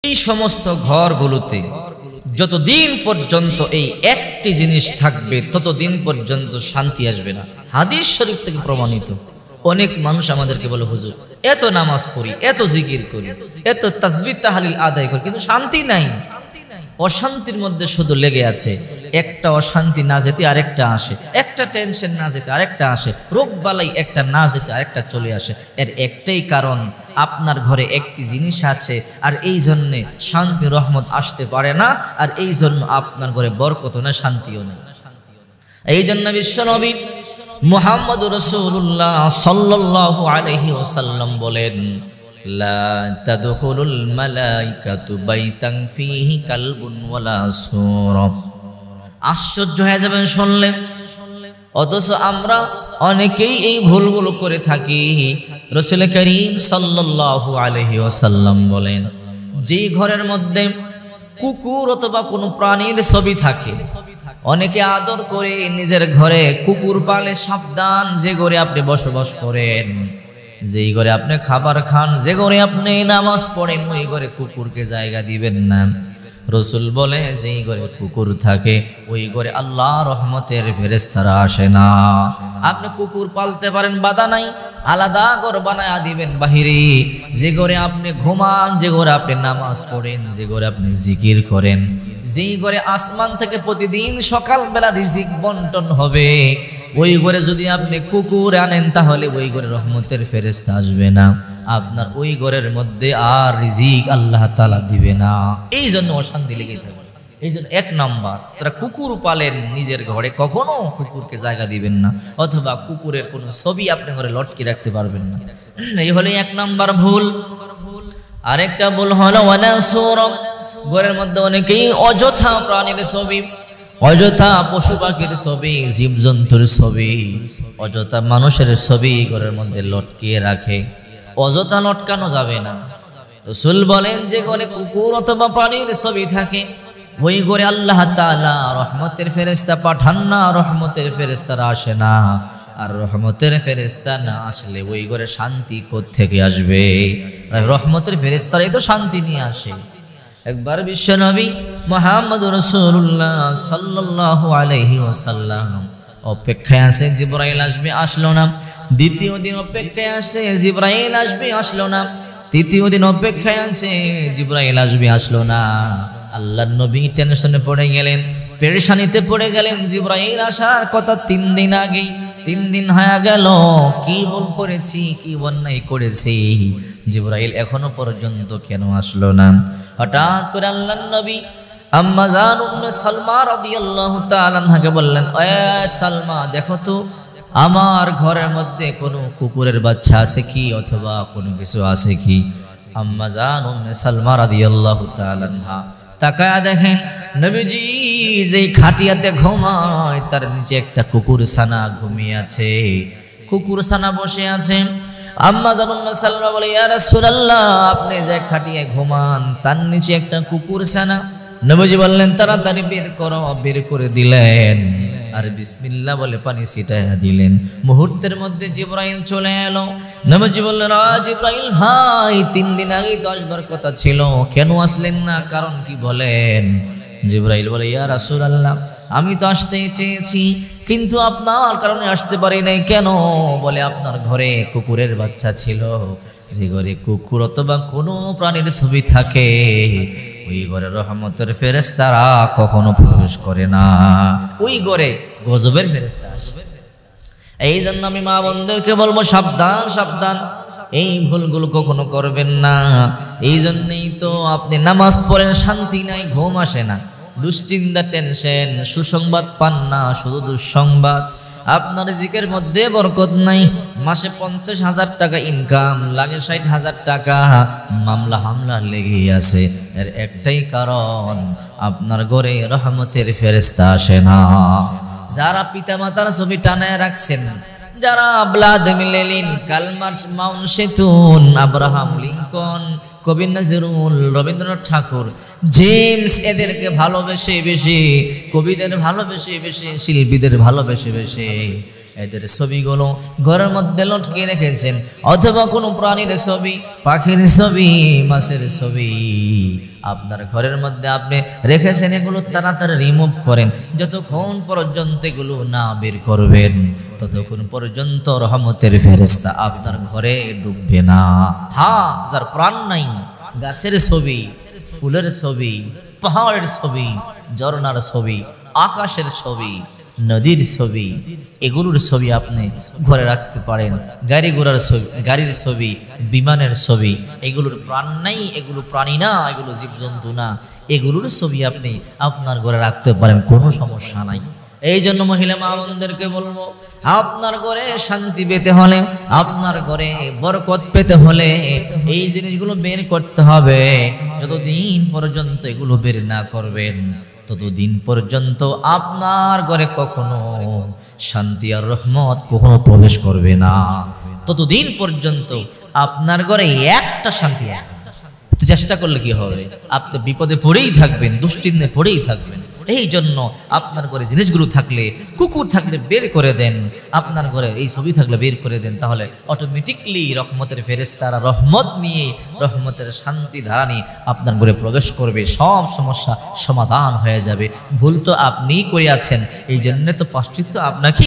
এই সমস্ত ঘরগুলোতে যতদিন পর্যন্ত এই একটি জিনিস থাকবে ততদিন পর্যন্ত শান্তি আসবে না। হাদিস শরীফ থেকে প্রমাণিত। অনেক মানুষ আমাদেরকে বলে, হুজুর এত নামাজ পড়ি, এত জিকির করি, এত তাসবিহ তাহলিল আদায় করি, কিন্তু শান্তি নাই। অশান্তির মধ্যে শুধু লেগে আছে। একটা অশান্তি না যেতে আরেকটা আসে, একটা টেনশন না যেতে আরেকটা আসে, রোগ বালাই একটা না যেতে আরেকটা চলে আসে। এর একটাই কারণ, আপনার ঘরে একটি জিনিস আছে আর এই জন্যে শান্তি রহমত আসতে পারে না, আর এই জন্য আপনার ঘরে বরকত না, শান্তিও নেই। এই জন্য বিশ্বনবী মুহাম্মদুর রাসূলুল্লাহ সাল্লাল্লাহু আলাইহি ওয়াসাল্লাম বলেন, লা তাদখুলুল মালাইকাতু বাইতান ফীহি কালবুন ওয়ালা সূরা। আশ্চর্য হয়ে যাবেন শুনলে। অথচ আমরা অনেকেই এই ভুলগুলো করে থাকি। রাসূল করিম সাল্লাল্লাহু আলাইহি ওয়াসাল্লাম বলেন, যে ঘরের মধ্যে কুকুর অথবা কোনো প্রাণীর ছবি থাকে, অনেকে আদর করে নিজের ঘরে কুকুর পালে, সাবধান। যে ঘরে আপনি বসবাস করেন, যেই ঘরে আপনি খাবার খান, যে ঘরে আপনি নামাজ পড়েন, ওই ঘরে কুকুরকে জায়গা দিবেন না। রসুল বলে, যেই ঘরে কুকুর থাকে ওই ঘরে আল্লাহ রহমতের ফেরেশতারা আসে না। আপনি কুকুর পালতে পারেন, বাধা নাই, আলাদা ঘর বানায়া দিবেন বাহিরে। যে ঘরে আপনি ঘুমান, যে ঘরে আপনি নামাজ পড়েন, যে ঘরে আপনি জিকির করেন, যেই ঘরে আসমান থেকে প্রতিদিন সকালবেলা রিজিক বন্টন হবে, ওই ঘরে যদি আপনি কুকুর আনেন তাহলে ওই ঘরে রহমতের ফেরেশতা আসবে না। আপনার ওই ঘরের মধ্যে আর রিজিক আল্লাহ তাআলা দিবে না। এই জন্য অশান্তি লেগে থাকে। এই জন্য এক নাম্বার, তারা কুকুর পালেন নিজের ঘরে, কখনো কুকুরকে জায়গা দিবেন না, অথবা কুকুরের কোনো ছবি আপনি ঘরে লটকে রাখতে পারবেন না। এই হলো এক নাম্বার ভুল। আরেকটা ভুল হলো ওয়ালা সূরা। ঘরের মধ্যে অনেকেই অযথা প্রাণীর ছবি, অযথা পশু পাখির ছবি, জীবজন্তুর ছবি, অযথা মানুষের ছবি ঘরের মধ্যে লটকিয়ে রাখে। অযথা লটকানো যাবে না। রাসূল বলেন, যে ঘরে কুকুর অথবা প্রাণীর ছবি থাকে ওই ঘরে আল্লাহ তাআলা রহমতের ফেরেশতা পাঠান না, রহমতের ফেরেশতারা আসে না। আর রহমতের ফেরেশতা না আসলে ওই ঘরে শান্তি কোত্থেকে আসবে? রহমতের ফেরেশতারাই তো শান্তি নিয়ে আসে। একবার বিশ্বনবী মুহাম্মদুর রাসূলুল্লাহ সাল্লাল্লাহু আলাইহি ওয়াসাল্লাম অপেক্ষায় আছে, জিবরাইল আসবে, আসলো না। দ্বিতীয় দিন অপেক্ষায় আছে, জিবরাইল আসবে, আসলো না। তৃতীয় দিন অপেক্ষায় আছে, জিবরাইল আসবে, আসলো না। আল্লাহর নবী টেনশনে পড়ে গেলেন, পেরেশানিতে পড়ে গেলেন। জিবরাইল আসার কথা 3 দিন আগেই, 3 দিন হয়ে গেল, কি ভুল করেছি, কি অন্যায় করেছি, জিবরাইল এখনো পর্যন্ত কেন আসলো না? হঠাৎ করে আল্লাহর নবী আম্মা জান উম্মে সালমা রাদিয়াল্লাহু তাআলা আনহাকে বললেন, এ সালমা, দেখো তো আমার ঘরের মধ্যে কোনো কুকুরের বাচ্চা আছে কি, অথবা কোনো কিছু আছে কি? আম্মা জান উম্মে সালমা রাদিয়াল্লাহু তাআলা আনহা তাকায়া দেখেন, নবীজি যেই খাটিয়াতে ঘুমায় তার নিচে একটা কুকুর ছানা ঘুমিয়ে আছে, কুকুর ছানা বসে আছে। আম্মা জান উম্মে সালমা বলে, ইয়া রাসূলুল্লাহ, আপনি যে খাটিয়ায় ঘুমান তার নিচে একটা কুকুর ছানা। নবীজি বললেন, তাড়াতাড়ি বের করো। বের করে দিলেন, আর বিসমিল্লাহ বলে পানি ছিটায়া দিলেন। মুহূর্তের মধ্যে জিবরাইল চলে এলো। নবীজি বললেন, জিবরাইল ভাই, 3 দিন আগে 10 বার কথা ছিল, কেন আসলেন না? কারণ কি বলেন? জিবরাইল বলে, ইয়া রাসূলুল্লাহ, আমি তো আসতেই চেয়েছি, কিন্তু আপনার কারণে আসতে পারি নাই। কেন? বলে, আপনার ঘরে কুকুরের বাচ্চা ছিল। যে ঘরে কুকুর অথবা কোনো প্রাণীর ছবি থাকে ওই ঘরে রহমতের ফেরেশতারা কখনো প্রবেশ করে না, ওই ঘরে গজবের ফেরেশতা আসে। এই জন্য আমি মা বোনদেরকে বলবো, সাবধান, সাবধান, এই ভুলগুলো কখনো করবেন না। এই জন্যই তো আপনি নামাজ পড়েন, শান্তি নাই, ঘুম আসে না, দুশ্চিন্তা, টেনশন, সুসংবাদ পান না, শুধু দুঃসংবাদ। আপনার রিজিকের মধ্যে বরকত নাই। মাসে 50,000 টাকা ইনকাম, লাগে 60,000 টাকা, মামলা হামলা লেগে আছে। এর একটাই কারণ, আপনার ঘরে রহমতের ফেরেশতা আসে না। যারা পিতা মাতার ছবি টানায় রাখছেন, যারা ভ্লাদিমির লেনিন, কার্ল মার্কস, মাও সেতুন, আব্রাহাম লিঙ্কন, কবি নজরুল, রবীন্দ্রনাথ ঠাকুর, জেমস, এদেরকে ভালোবেসে বেশি, কবিদের ভালোবেসে বেশি, শিল্পীদের ভালোবেসে বেশি, এদের ছবিগুলো ঘরের মধ্যে লটকে রেখেছেন, অথবা কোনো প্রাণীর ছবি, পাখির ছবি, মাছের ছবি আপনার ঘরের মধ্যে আপনি রেখেছেন, এগুলো তাড়াতাড়ি রিমুভ করেন। যতক্ষণ পর্যন্ত এগুলো না বের করবেন ততক্ষণ পর্যন্ত রহমতের ফেরেশতা আপনার ঘরে ঢুকবে না। হ্যাঁ, যার প্রাণ নাই, গাছের ছবি, ফুলের ছবি, পাহাড়ের ছবি, ঝর্ণার ছবি, আকাশের ছবি, নদীর ছবি, এগুলোর ছবি আপনি ঘরে রাখতে পারেন। গাড়ি ঘোড়ার ছবি, গাড়ির ছবি, বিমানের ছবি, এগুলোর প্রাণ নাই, এগুলো প্রাণী না, এগুলো জীবজন্তু না, এগুলোর ছবি আপনি আপনার ঘরে রাখতে পারেন, কোনো সমস্যা নাই। এই জন্য মহিলা মা বোনদেরকে বলবো, আপনার ঘরে শান্তি পেতে হলে, আপনার ঘরে বরকত পেতে হলে এই জিনিসগুলো বের করতে হবে। যতদিন পর্যন্ত এগুলো বের না করবেন ততদিন পর্যন্ত আপনার ঘরে কখনো শান্তি আর রহমত কখনো প্রবেশ করবে না। ততদিন পর্যন্ত আপনার ঘরে একটা শান্তি আসবে না। চেষ্টা করলে কি হবে, আপনি বিপদে পড়েই থাকবেন, দুশ্চিন্তায় পড়েই থাকবেন। এই জন্য আপনার ঘরে জিনিসগুলো থাকলে, কুকুর থাকলে বের করে দেন, আপনার ঘরে এই ছবি থাকলে বের করে দেন, তাহলে অটোমেটিকলি রহমতের ফেরেশতারা রহমত নিয়ে, রহমতের শান্তি ধারা নিয়ে আপনার ঘরে প্রবেশ করবে, সব সমস্যা সমাধান হয়ে যাবে। ভুল তো আপনিই করে আছেন, এই জন্য তো পাশ্চাত্য আপনাকে